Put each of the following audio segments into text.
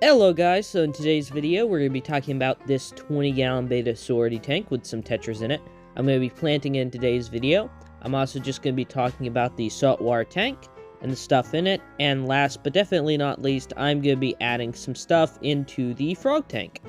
Hello guys, so in today's video we're going to be talking about this 20-gallon beta sorority tank with some tetras in it. I'm going to be planting it in today's video. I'm also just going to be talking about the saltwater tank and the stuff in it. And last but definitely not least, I'm going to be adding some stuff into the frog tank.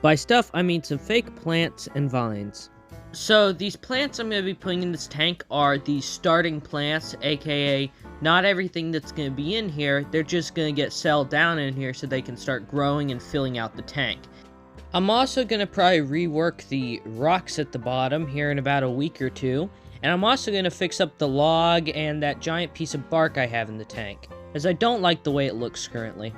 By stuff, I mean some fake plants and vines. So these plants I'm going to be putting in this tank are the starting plants, aka not everything that's going to be in here, they're just going to get settled down in here so they can start growing and filling out the tank. I'm also going to probably rework the rocks at the bottom here in about a week or two, and I'm also going to fix up the log and that giant piece of bark I have in the tank, as I don't like the way it looks currently.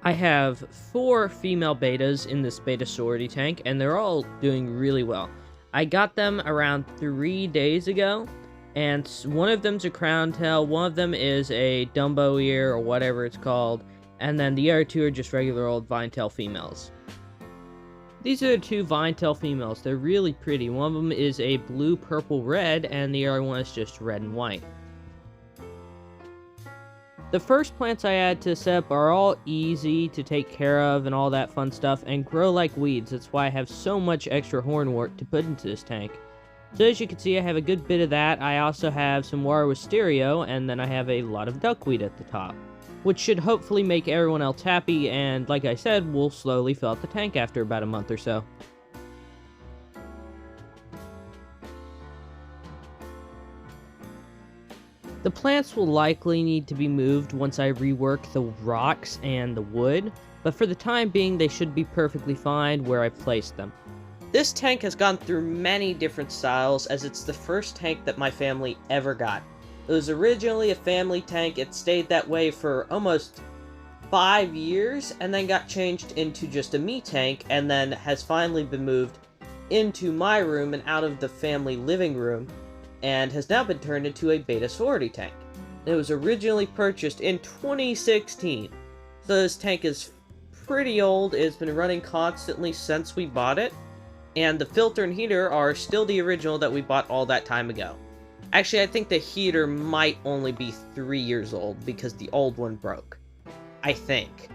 I have 4 female betas in this beta sorority tank, and they're all doing really well. I got them around 3 days ago, and one of them's a crown tail, one of them is a Dumbo ear, or whatever it's called, and then the other 2 are just regular old vine tail females. These are the 2 vine tail females. They're really pretty. One of them is a blue, purple, red, and the other one is just red and white. The first plants I add to set up are all easy to take care of and all that fun stuff, and grow like weeds. That's why I have so much extra hornwort to put into this tank. So as you can see, I have a good bit of that. I also have some water wisteria, and then I have a lot of duckweed at the top, which should hopefully make everyone else happy, and like I said, we'll slowly fill out the tank after about a month or so. The plants will likely need to be moved once I rework the rocks and the wood, but for the time being they should be perfectly fine where I placed them. This tank has gone through many different styles, as it's the first tank that my family ever got. It was originally a family tank, it stayed that way for almost 5 years, and then got changed into just a me tank, and then has finally been moved into my room and out of the family living room, and has now been turned into a beta sorority tank. It was originally purchased in 2016, so this tank is pretty old. It's been running constantly since we bought it, and the filter and heater are still the original that we bought all that time ago. Actually, I think the heater might only be 3 years old because the old one broke. I think.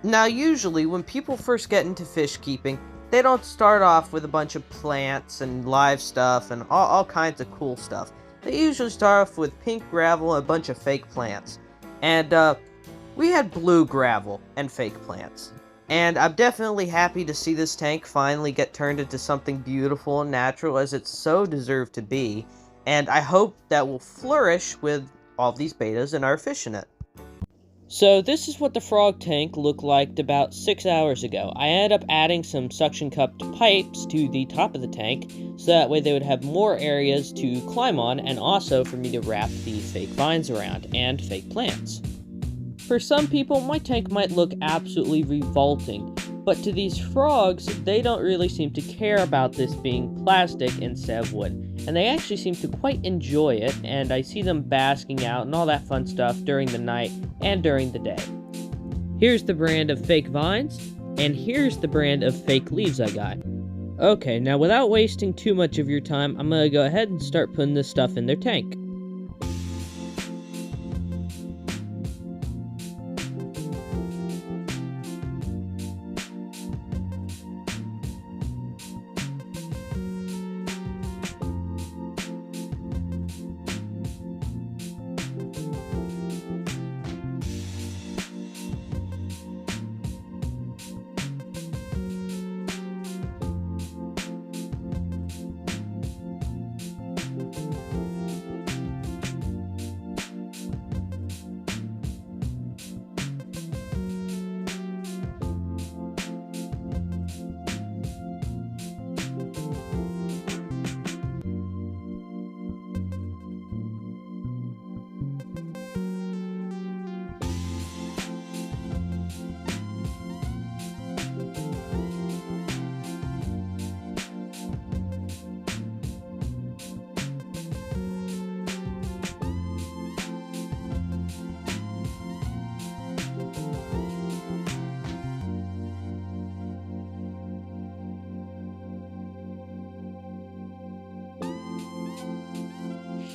Now, usually when people first get into fish keeping, they don't start off with a bunch of plants and live stuff and all kinds of cool stuff. They usually start off with pink gravel and a bunch of fake plants. And we had blue gravel and fake plants. And I'm definitely happy to see this tank finally get turned into something beautiful and natural, as it so deserved to be. And I hope that will flourish with all these betas and our fish in it. So this is what the frog tank looked like about 6 hours ago. I ended up adding some suction cupped pipes to the top of the tank, so that way they would have more areas to climb on, and also for me to wrap the fake vines around, and fake plants. For some people, my tank might look absolutely revolting, but to these frogs, they don't really seem to care about this being plastic instead of wood, and they actually seem to quite enjoy it, and I see them basking out and all that fun stuff during the night and during the day. Here's the brand of fake vines, and here's the brand of fake leaves I got. Okay, now without wasting too much of your time, I'm gonna go ahead and start putting this stuff in their tank.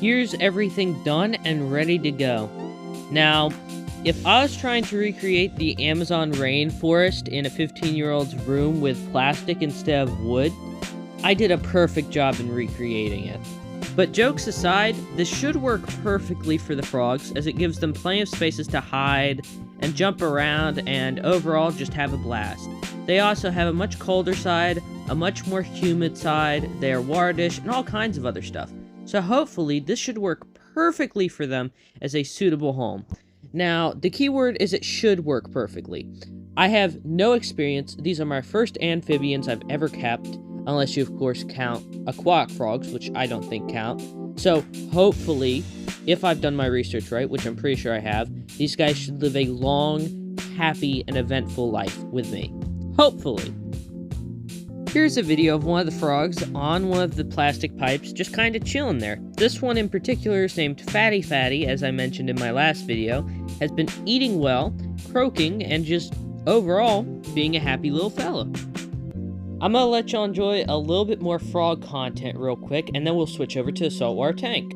Here's everything done and ready to go. Now, If I was trying to recreate the Amazon rainforest in a 15-year-old's room with plastic instead of wood, I did a perfect job in recreating it. But jokes aside, this should work perfectly for the frogs, as it gives them plenty of spaces to hide and jump around and overall just have a blast. They also have a much colder side, a much more humid side, they are water dish, and all kinds of other stuff. So hopefully this should work perfectly for them as a suitable home. Now, the key word is it should work perfectly. I have no experience. These are my first amphibians I've ever kept, unless you of course count aquatic frogs, which I don't think count. So hopefully, if I've done my research right, which I'm pretty sure I have, these guys should live a long, happy, and eventful life with me. Hopefully. Here's a video of one of the frogs on one of the plastic pipes, just kind of chilling there. This one in particular is named Fatty Fatty, as I mentioned in my last video, has been eating well, croaking, and just overall being a happy little fella. I'm gonna let y'all enjoy a little bit more frog content real quick, and then we'll switch over to the saltwater tank.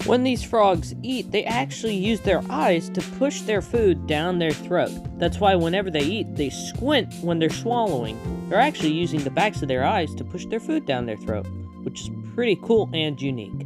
When these frogs eat, they actually use their eyes to push their food down their throat. That's why whenever they eat, they squint when they're swallowing. They're actually using the backs of their eyes to push their food down their throat, which is pretty cool and unique.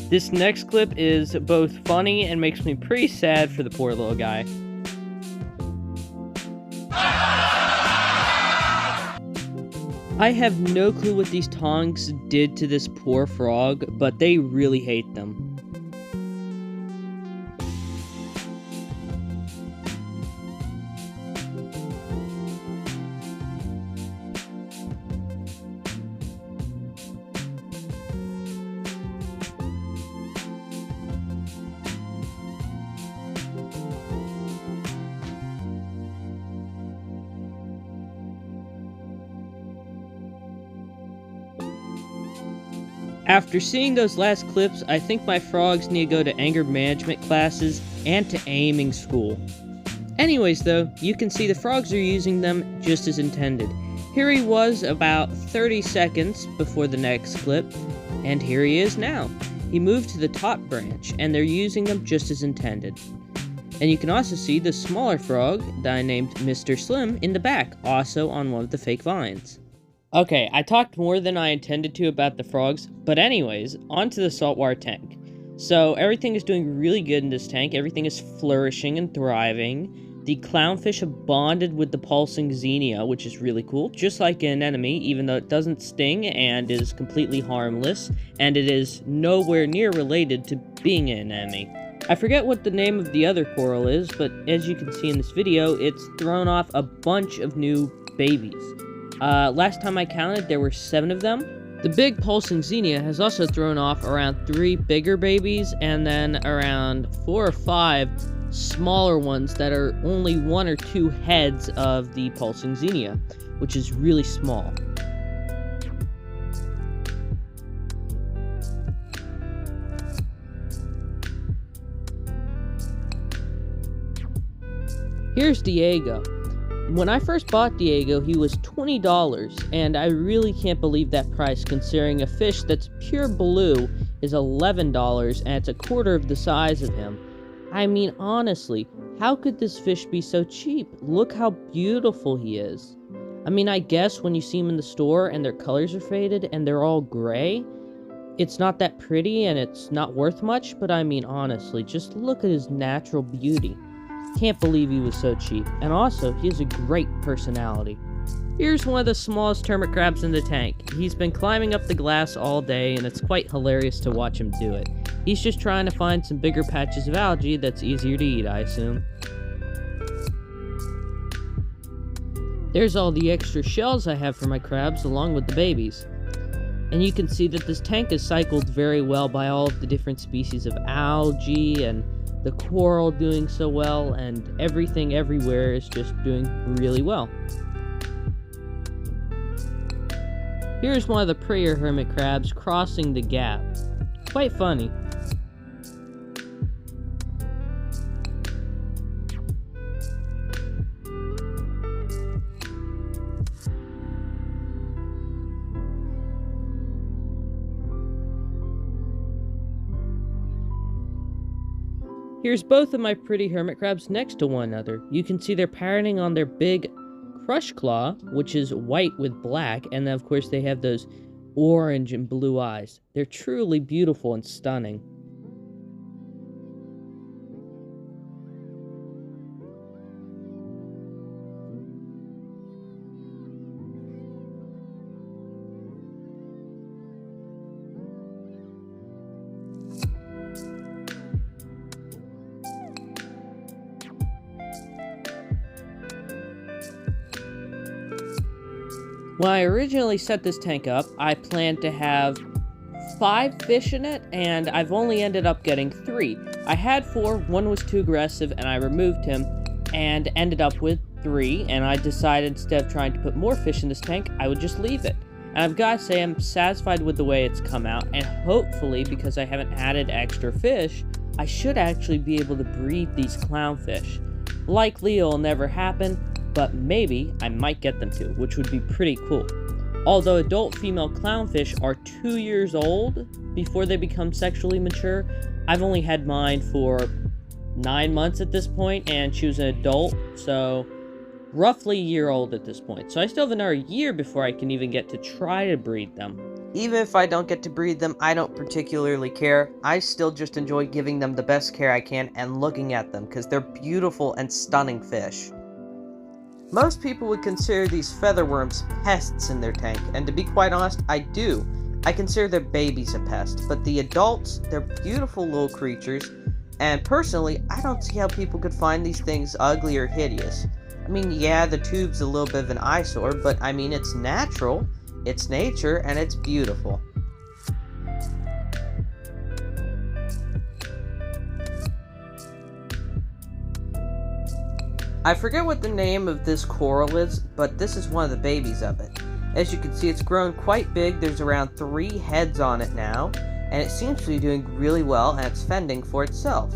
This next clip is both funny and makes me pretty sad for the poor little guy. I have no clue what these tongs did to this poor frog, but they really hate them. After seeing those last clips, I think my frogs need to go to anger management classes and to aiming school. Anyways though, you can see the frogs are using them just as intended. Here he was about 30 seconds before the next clip, and here he is now. He moved to the top branch, and they're using them just as intended. And you can also see the smaller frog that I named Mr. Slim in the back, also on one of the fake vines. Okay, I talked more than I intended to about the frogs, but anyways, onto the saltwater tank. So everything is doing really good in this tank. Everything is flourishing and thriving. The clownfish have bonded with the pulsing xenia, which is really cool. Just like an enemy, even though it doesn't sting and is completely harmless, and it is nowhere near related to being an enemy. I forget what the name of the other coral is, but as you can see in this video, it's thrown off a bunch of new babies. Last time I counted, there were 7 of them. The big pulsing xenia has also thrown off around 3 bigger babies, and then around 4 or 5 smaller ones that are only 1 or 2 heads of the pulsing xenia, which is really small. Here's Diego. When I first bought Diego, he was $20, and I really can't believe that price considering a fish that's pure blue is $11 and it's a quarter of the size of him. I mean, honestly, how could this fish be so cheap? Look how beautiful he is. I mean, I guess when you see him in the store and their colors are faded and they're all gray, it's not that pretty and it's not worth much, but I mean, honestly, just look at his natural beauty. Can't believe he was so cheap, and also, he has a great personality. Here's one of the smallest hermit crabs in the tank. He's been climbing up the glass all day, and it's quite hilarious to watch him do it. He's just trying to find some bigger patches of algae that's easier to eat, I assume. There's all the extra shells I have for my crabs, along with the babies. And you can see that this tank is cycled very well by all of the different species of algae, and the coral doing so well, and everything everywhere is just doing really well. Here's one of the prettier hermit crabs crossing the gap. Quite funny. Here's both of my pretty hermit crabs next to one another. You can see they're pattering on their big crush claw, which is white with black, and then of course they have those orange and blue eyes. They're truly beautiful and stunning. When I originally set this tank up, I planned to have 5 fish in it, and I've only ended up getting 3. I had 4, one was too aggressive, and I removed him, and ended up with 3, and I decided instead of trying to put more fish in this tank, I would just leave it. And I've got to say, I'm satisfied with the way it's come out, and hopefully, because I haven't added extra fish, I should actually be able to breed these clownfish. Likely it'll never happen, but maybe I might get them to, which would be pretty cool. Although adult female clownfish are 2 years old before they become sexually mature, I've only had mine for 9 months at this point, and she was an adult, so roughly a year old at this point. So I still have another year before I can even get to try to breed them. Even if I don't get to breed them, I don't particularly care. I still just enjoy giving them the best care I can and looking at them, because they're beautiful and stunning fish. Most people would consider these featherworms pests in their tank, and to be quite honest, I do. I consider their babies a pest, but the adults, they're beautiful little creatures, and personally, I don't see how people could find these things ugly or hideous. I mean, yeah, the tube's a little bit of an eyesore, but I mean, it's natural, it's nature, and it's beautiful. I forget what the name of this coral is, but this is one of the babies of it. As you can see, it's grown quite big. There's around 3 heads on it now, and it seems to be doing really well, and it's fending for itself.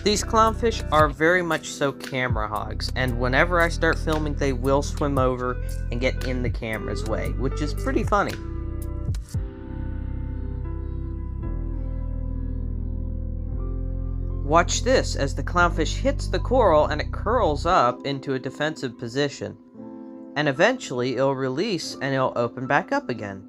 These clownfish are very much so camera hogs, and whenever I start filming, they will swim over and get in the camera's way, which is pretty funny. Watch this as the clownfish hits the coral and it curls up into a defensive position. And eventually it'll release and it'll open back up again.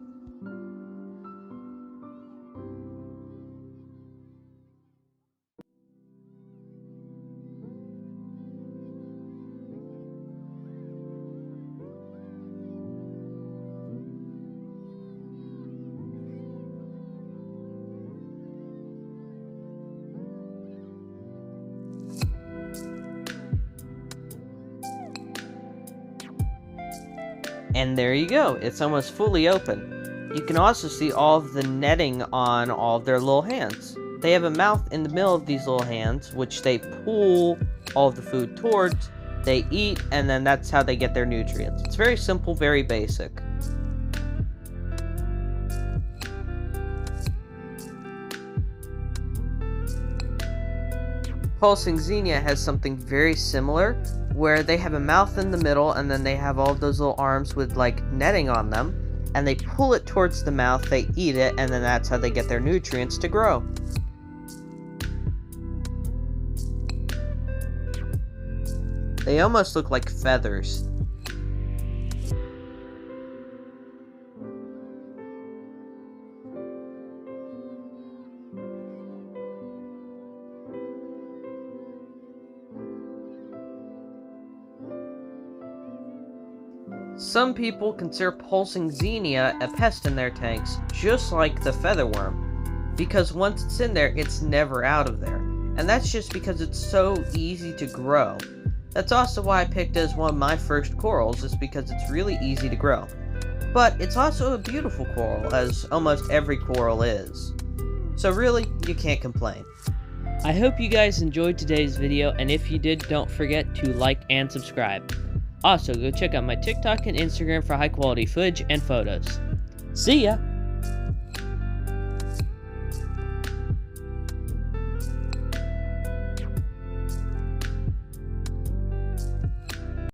And there you go, it's almost fully open. You can also see all of the netting on all of their little hands. They have a mouth in the middle of these little hands, which they pull all of the food towards, they eat, and then that's how they get their nutrients. It's very simple, very basic. Pulsing Xenia has something very similar, where they have a mouth in the middle, and then they have all of those little arms with, like, netting on them, and they pull it towards the mouth, they eat it, and then that's how they get their nutrients to grow. They almost look like feathers. Some people consider Pulsing Xenia a pest in their tanks, just like the featherworm, because once it's in there, it's never out of there. And that's just because it's so easy to grow. That's also why I picked it as one of my first corals, is because it's really easy to grow. But it's also a beautiful coral, as almost every coral is. So really, you can't complain. I hope you guys enjoyed today's video, and if you did, don't forget to like and subscribe. Also, go check out my TikTok and Instagram for high quality footage and photos. See ya!